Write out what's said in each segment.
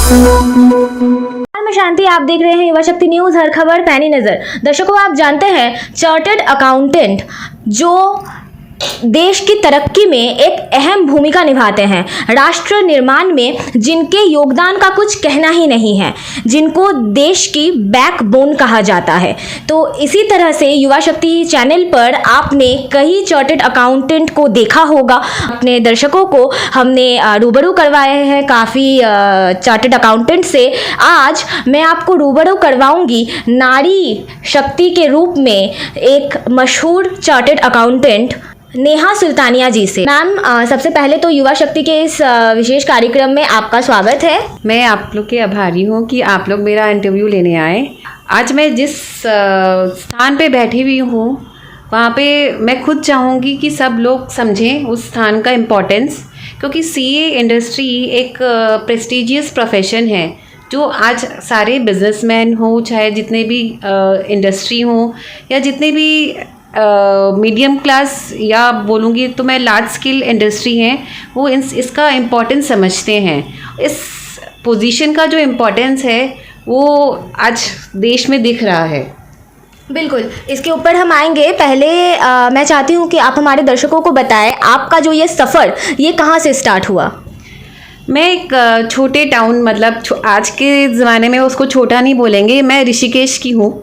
मैं शांति, आप देख रहे हैं युवा शक्ति न्यूज, हर खबर पैनी नजर। दर्शकों, आप जानते हैं चार्टर्ड अकाउंटेंट जो देश की तरक्की में एक अहम भूमिका निभाते हैं, राष्ट्र निर्माण में जिनके योगदान का कुछ कहना ही नहीं है, जिनको देश की बैकबोन कहा जाता है। तो इसी तरह से युवा शक्ति चैनल पर आपने कई चार्टर्ड अकाउंटेंट को देखा होगा। अपने दर्शकों को हमने रूबरू करवाए हैं काफ़ी चार्टर्ड अकाउंटेंट से। आज मैं आपको रूबरू करवाऊंगी नारी शक्ति के रूप में एक मशहूर चार्टर्ड अकाउंटेंट नेहा सुल्तानिया जी से। मैम, सबसे पहले तो युवा शक्ति के इस विशेष कार्यक्रम में आपका स्वागत है। मैं आप लोग के आभारी हूँ कि आप लोग मेरा इंटरव्यू लेने आए। आज मैं जिस स्थान पे बैठी हुई हूँ वहाँ पे मैं खुद चाहूँगी कि सब लोग समझें उस स्थान का इम्पोर्टेंस, क्योंकि सीए इंडस्ट्री एक प्रेस्टिजियस प्रोफेशन है जो आज सारे बिजनेसमैन हो, चाहे जितने भी इंडस्ट्री हो या जितने भी मीडियम क्लास या बोलूँगी तो मैं लार्ज स्केल इंडस्ट्री हैं, वो इसका इम्पोर्टेंस समझते हैं। इस पोजीशन का जो इम्पोर्टेंस है वो आज देश में दिख रहा है। बिल्कुल, इसके ऊपर हम आएंगे। पहले मैं चाहती हूँ कि आप हमारे दर्शकों को बताएं आपका जो ये सफ़र ये कहाँ से स्टार्ट हुआ। मैं एक छोटे टाउन, मतलब आज के ज़माने में उसको छोटा नहीं बोलेंगे, मैं ऋषिकेश की हूँ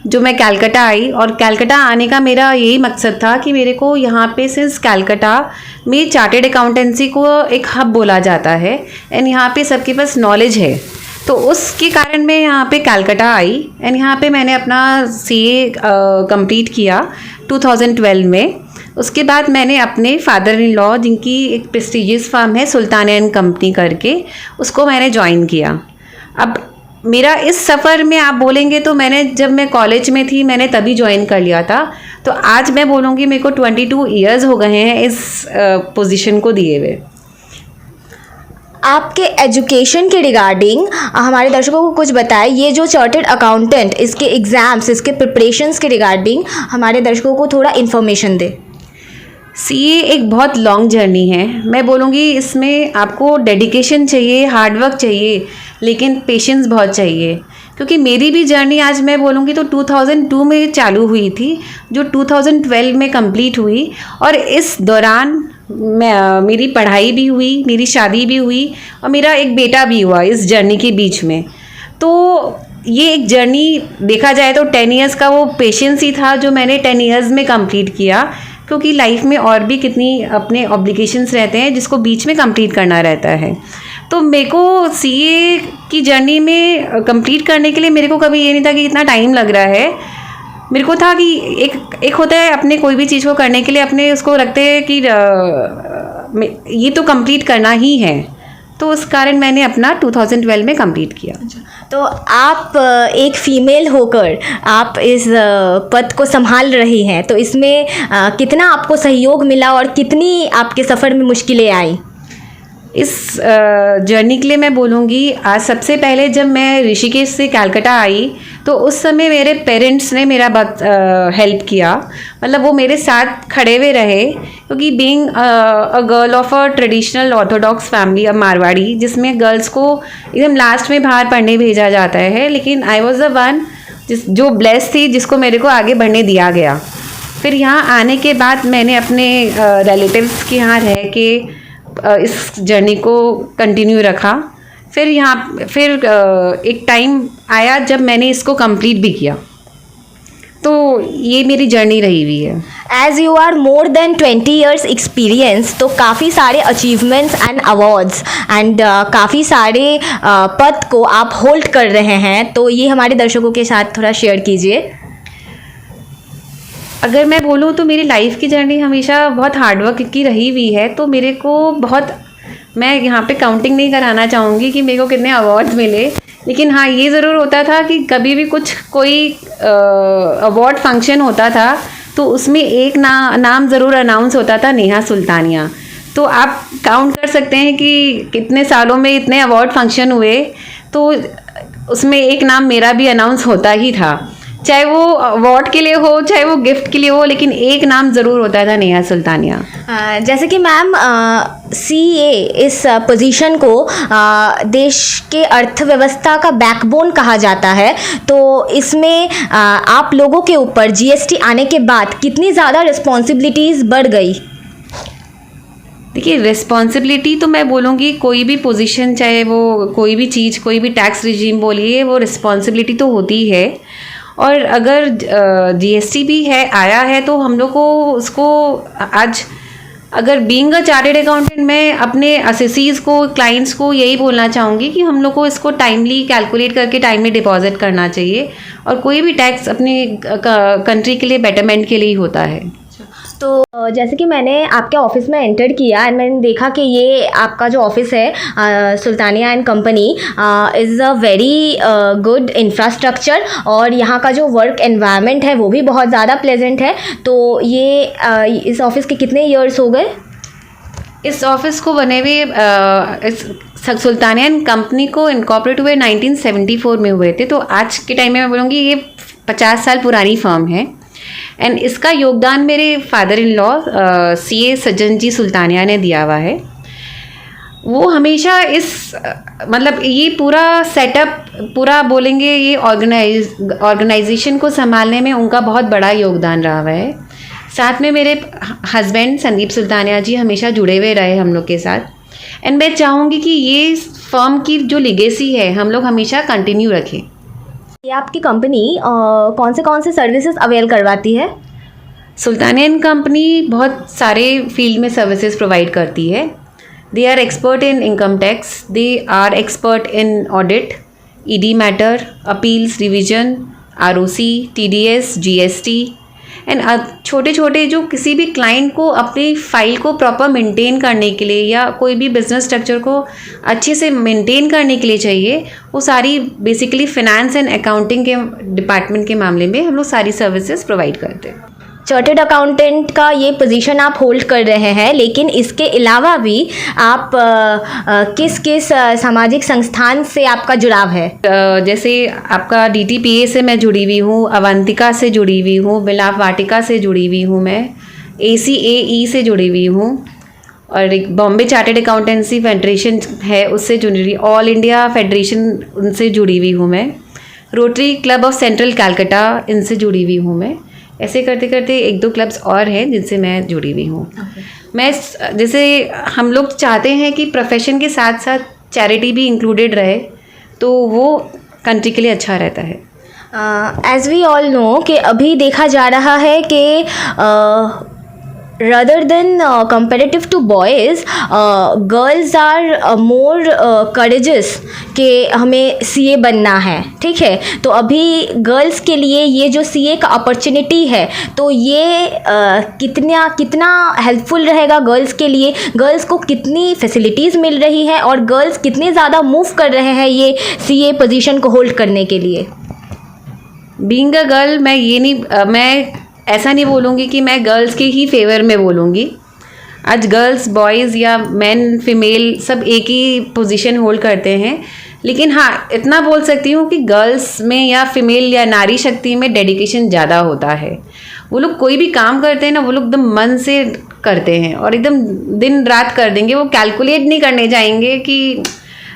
जो मैं कलकत्ता आई। और कलकत्ता आने का मेरा यही मकसद था कि मेरे को यहाँ पे सिंस कलकत्ता में चार्टर्ड अकाउंटेंसी को एक हब बोला जाता है एंड यहाँ पे सबके पास नॉलेज है, तो उसके कारण मैं यहाँ पे कलकत्ता आई एंड यहाँ पे मैंने अपना सीए कंप्लीट किया 2012 में। उसके बाद मैंने अपने फादर इन लॉ, जिनकी एक प्रेस्टिजियस फर्म है सुल्तानिया एंड कंपनी करके, उसको मैंने ज्वाइन किया। अब मेरा इस सफ़र में आप बोलेंगे तो मैंने जब मैं कॉलेज में थी मैंने तभी ज्वाइन कर लिया था, तो आज मैं बोलूँगी मेरे को 22 ईयर्स हो गए हैं इस पोजीशन को दिए हुए। आपके एजुकेशन के रिगार्डिंग हमारे दर्शकों को कुछ बताएं। ये जो चार्टर्ड अकाउंटेंट, इसके एग्ज़ाम्स, इसके प्रिपरेशंस के रिगार्डिंग हमारे दर्शकों को थोड़ा इन्फॉर्मेशन दें। सीए एक बहुत लॉन्ग जर्नी है। मैं बोलूँगी इसमें आपको डेडिकेशन चाहिए, हार्डवर्क चाहिए, लेकिन पेशेंस बहुत चाहिए। क्योंकि मेरी भी जर्नी आज मैं बोलूँगी तो 2002 में चालू हुई थी, जो 2012 में कंप्लीट हुई। और इस दौरान मेरी पढ़ाई भी हुई, मेरी शादी भी हुई और मेरा एक बेटा भी हुआ इस जर्नी के बीच में। तो ये एक जर्नी देखा जाए तो 10 ईयर्स का वो पेशेंस ही था जो मैंने 10 ईयर्स में कंप्लीट किया, क्योंकि लाइफ में और भी कितनी अपने ऑब्लिगेशंस रहते हैं जिसको बीच में कंप्लीट करना रहता है। तो मेरे को सीए की जर्नी में कंप्लीट करने के लिए मेरे को कभी ये नहीं था कि इतना टाइम लग रहा है। मेरे को था कि एक होता है अपने कोई भी चीज़ को करने के लिए अपने उसको रखते हैं कि ये तो कंप्लीट करना ही है, तो उस कारण मैंने अपना 2012 में कंप्लीट किया। तो आप एक फ़ीमेल होकर आप इस पद को संभाल रही हैं, तो इसमें कितना आपको सहयोग मिला और कितनी आपके सफ़र में मुश्किलें आई? इस जर्नी के लिए मैं बोलूँगी, आज सबसे पहले जब मैं ऋषिकेश से कलकत्ता आई तो उस समय मेरे पेरेंट्स ने मेरा बहुत हेल्प किया, मतलब वो मेरे साथ खड़े हुए रहे। क्योंकि being a girl of a traditional Orthodox family, अब मारवाड़ी, जिसमें गर्ल्स को एकदम लास्ट में बाहर पढ़ने भेजा जाता है, लेकिन आई वॉज द वन जो ब्लेस थी, जिसको मेरे को आगे बढ़ने दिया गया। फिर यहाँ आने के बाद मैंने अपने रिलेटिव्स के यहाँ रह के इस जर्नी को कंटिन्यू रखा। फिर एक टाइम आया जब मैंने इसको कंप्लीट भी किया, तो ये मेरी जर्नी रही हुई है। As you are more than 20 years experience, तो काफ़ी सारे अचीवमेंट्स एंड अवार्ड्स एंड काफ़ी सारे पद को आप होल्ड कर रहे हैं, तो ये हमारे दर्शकों के साथ थोड़ा शेयर कीजिए। अगर मैं बोलूँ तो मेरी लाइफ की जर्नी हमेशा बहुत हार्डवर्क की रही हुई है, तो मेरे को बहुत, मैं यहाँ पे काउंटिंग नहीं कराना चाहूँगी कि मेरे को कितने अवार्ड्स मिले, लेकिन हाँ ये ज़रूर होता था कि कभी भी कोई अवार्ड फंक्शन होता था तो उसमें एक नाम ज़रूर अनाउंस होता था, नेहा सुल्तानिया। तो आप काउंट कर सकते हैं कि कितने सालों में इतने अवार्ड फंक्शन हुए, तो उसमें एक नाम मेरा भी अनाउंस होता ही था, चाहे वो अवार्ड के लिए हो चाहे वो गिफ्ट के लिए हो, लेकिन एक नाम ज़रूर होता था, नेहा सुल्तानिया। जैसे कि मैम सीए इस पोजीशन को देश के अर्थव्यवस्था का बैकबोन कहा जाता है, तो इसमें आप लोगों के ऊपर जीएसटी आने के बाद कितनी ज़्यादा रिस्पॉन्सिबिलिटीज़ बढ़ गई? देखिए, रिस्पॉन्सिबिलिटी तो मैं बोलूँगी कोई भी पोजीशन, चाहे वो कोई भी चीज़, कोई भी टैक्स रिजीम बोलिए, वो रिस्पॉन्सिबिलिटी तो होती है। और अगर जीएसटी भी है, आया है, तो हम लोग को उसको आज, अगर बीइंग अ चार्टेड अकाउंटेंट, मैं अपने असेसीज को, क्लाइंट्स को यही बोलना चाहूँगी कि हम लोग को इसको टाइमली कैलकुलेट करके टाइमली डिपॉजिट करना चाहिए। और कोई भी टैक्स अपनी कंट्री के लिए बेटरमेंट के लिए ही होता है। तो जैसे कि मैंने आपके ऑफिस में एंटर किया एंड मैंने देखा कि ये आपका जो ऑफिस है Sultania and company is a very good infrastructure, और यहाँ का जो वर्क एनवायरनमेंट है वो भी बहुत ज़्यादा प्लेजेंट है। तो ये इस ऑफिस के कितने ईयर्स हो गए? इस ऑफिस को बने हुए इस सुल्तानिया एंड कंपनी को इनकॉर्पोरेट हुए 1974 में हुए थे। तो आज के टाइम में मैं बोलूँगी ये 50 साल पुरानी फर्म है। एंड इसका योगदान मेरे फादर इन लॉ सीए सज्जन जी सुल्तानिया ने दिया हुआ है। वो हमेशा इस मतलब ये पूरा सेटअप, पूरा बोलेंगे ये ऑर्गेनाइजेशन को संभालने में उनका बहुत बड़ा योगदान रहा हुआ है। साथ में मेरे हस्बैंड संदीप सुल्तानिया जी हमेशा जुड़े हुए रहे हम लोग के साथ। एंड मैं चाहूँगी कि ये फर्म की जो लिगेसी है हम लोग हमेशा कंटिन्यू रखें। ये आपकी कंपनी कौन से सर्विसेज अवेल करवाती है? सुल्तानिया एंड कंपनी बहुत सारे फील्ड में सर्विसेज प्रोवाइड करती है। They are expert in income tax, they are expert in audit, ED matter, appeals, revision, ROC, TDS, GST. And छोटे छोटे जो किसी भी क्लाइंट को अपनी फाइल को प्रॉपर मेंटेन करने के लिए या कोई भी बिजनेस स्ट्रक्चर को अच्छे से मेंटेन करने के लिए चाहिए, वो सारी बेसिकली फिनेंस एंड अकाउंटिंग के डिपार्टमेंट के मामले में हम लोग सारी सर्विसेज प्रोवाइड करते हैं। चार्टर्ड अकाउंटेंट का ये पोजीशन आप होल्ड कर रहे हैं, लेकिन इसके अलावा भी आप किस किस सामाजिक संस्थान से आपका जुड़ाव है? जैसे आपका डीटीपीए से मैं जुड़ी हुई हूँ, अवंतिका से जुड़ी हुई हूँ, मिलाप वाटिका से जुड़ी हुई हूँ, मैं ACAE से जुड़ी हुई हूँ, और एक बॉम्बे चार्टर्ड अकाउंटेंसी फेडरेशन है उससे जुड़ी हुई, ऑल इंडिया फेडरेशन उनसे जुड़ी हुई हूँ मैं, rotary club of central Calcutta इनसे जुड़ी हुई हूँ मैं। ऐसे करते करते 1-2 क्लब्स और हैं जिनसे मैं जुड़ी हुई हूँ। मैं जैसे हम लोग चाहते हैं कि प्रोफेशन के साथ साथ चैरिटी भी इंक्लूडेड रहे, तो वो कंट्री के लिए अच्छा रहता है। एज वी ऑल नो कि अभी देखा जा रहा है कि rather than comparative to boys, girls are more courageous कि हमें सीए बनना है, ठीक है। तो अभी गर्ल्स के लिए ये जो सीए का अपॉर्चुनिटी है, तो ये कितना हेल्पफुल रहेगा गर्ल्स के लिए? गर्ल्स को कितनी फैसिलिटीज़ मिल रही है और गर्ल्स कितने ज़्यादा मूव कर रहे हैं ये सीए पोजीशन को होल्ड करने के लिए? बीइंग अ गर्ल, मैं ऐसा नहीं बोलूँगी कि मैं गर्ल्स के ही फेवर में बोलूँगी। आज गर्ल्स, बॉयज़ या मैन, फीमेल सब एक ही पोजीशन होल्ड करते हैं, लेकिन हाँ इतना बोल सकती हूँ कि गर्ल्स में या फीमेल या नारी शक्ति में डेडिकेशन ज़्यादा होता है। वो लोग कोई भी काम करते हैं ना, वो लोग एकदम मन से करते हैं और एकदम दिन रात कर देंगे। वो कैलकुलेट नहीं करने जाएंगे कि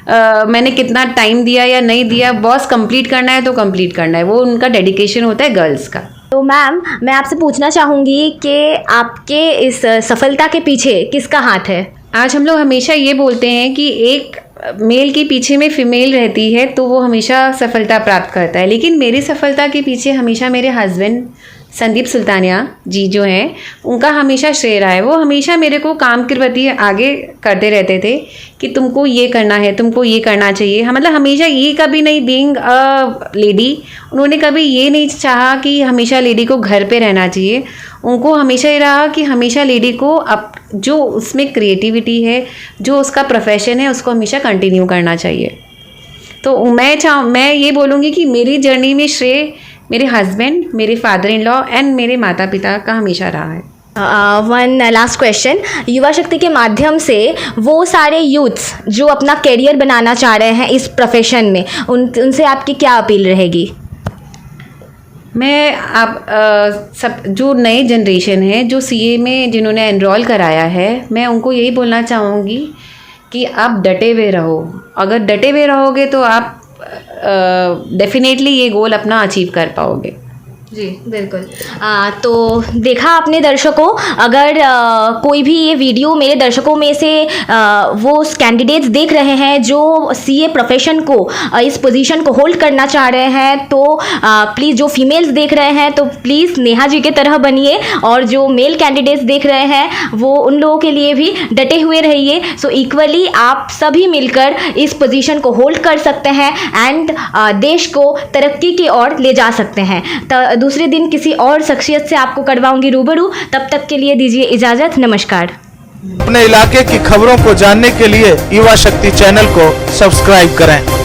मैंने कितना टाइम दिया या नहीं दिया, बॉस कंप्लीट करना है तो कंप्लीट करना है। वो उनका डेडिकेशन होता है गर्ल्स का। तो मैम, मैं आपसे पूछना चाहूँगी कि आपके इस सफलता के पीछे किसका हाथ है? आज हम लोग हमेशा ये बोलते हैं कि एक मेल के पीछे में फीमेल रहती है तो वो हमेशा सफलता प्राप्त करता है, लेकिन मेरी सफलता के पीछे हमेशा मेरे हस्बैंड संदीप सुल्तानिया जी जो हैं उनका हमेशा श्रेय रहा है। वो हमेशा मेरे को काम के प्रति आगे करते रहते थे कि तुमको ये करना है, तुमको ये करना चाहिए। हम मतलब हमेशा ये कभी नहीं, बीइंग अ लेडी, उन्होंने कभी ये नहीं चाहा कि हमेशा लेडी को घर पे रहना चाहिए। उनको हमेशा ये रहा कि हमेशा लेडी को अब जो उसमें क्रिएटिविटी है, जो उसका प्रोफेशन है, उसको हमेशा कंटिन्यू करना चाहिए। तो मैं ये बोलूँगी कि मेरी जर्नी में श्रेय मेरे हस्बैंड, मेरे फादर इन लॉ एंड मेरे माता पिता का हमेशा रहा है। वन लास्ट क्वेश्चन, युवा शक्ति के माध्यम से वो सारे यूथ्स जो अपना करियर बनाना चाह रहे हैं इस प्रोफेशन में, उनसे आपकी क्या अपील रहेगी? मैं आप सब जो नए जनरेशन है जो सीए में जिन्होंने एनरोल कराया है, मैं उनको यही बोलना चाहूँगी कि आप डटे हुए रहो। अगर डटे हुए रहोगे तो आप डेफिनेटली ये गोल अपना अचीव कर पाओगे। जी बिल्कुल। तो देखा आपने दर्शकों, अगर कोई भी ये वीडियो मेरे दर्शकों में से वो कैंडिडेट्स देख रहे हैं जो सीए प्रोफेशन को इस पोजीशन को होल्ड करना चाह रहे हैं, तो प्लीज़ जो फीमेल्स देख रहे हैं तो प्लीज़ नेहा जी के तरह बनिए, और जो मेल कैंडिडेट्स देख रहे हैं वो उन लोगों के लिए भी डटे हुए रहिए। सो इक्वली आप सभी मिलकर इस पोजीशन को होल्ड कर सकते हैं एंड देश को तरक्की की ओर ले जा सकते हैं। तो दूसरे दिन किसी और शख्सियत से आपको करवाऊंगी रूबरू। तब तक के लिए दीजिए इजाज़त। नमस्कार। अपने इलाके की खबरों को जानने के लिए युवा शक्ति चैनल को सब्सक्राइब करें।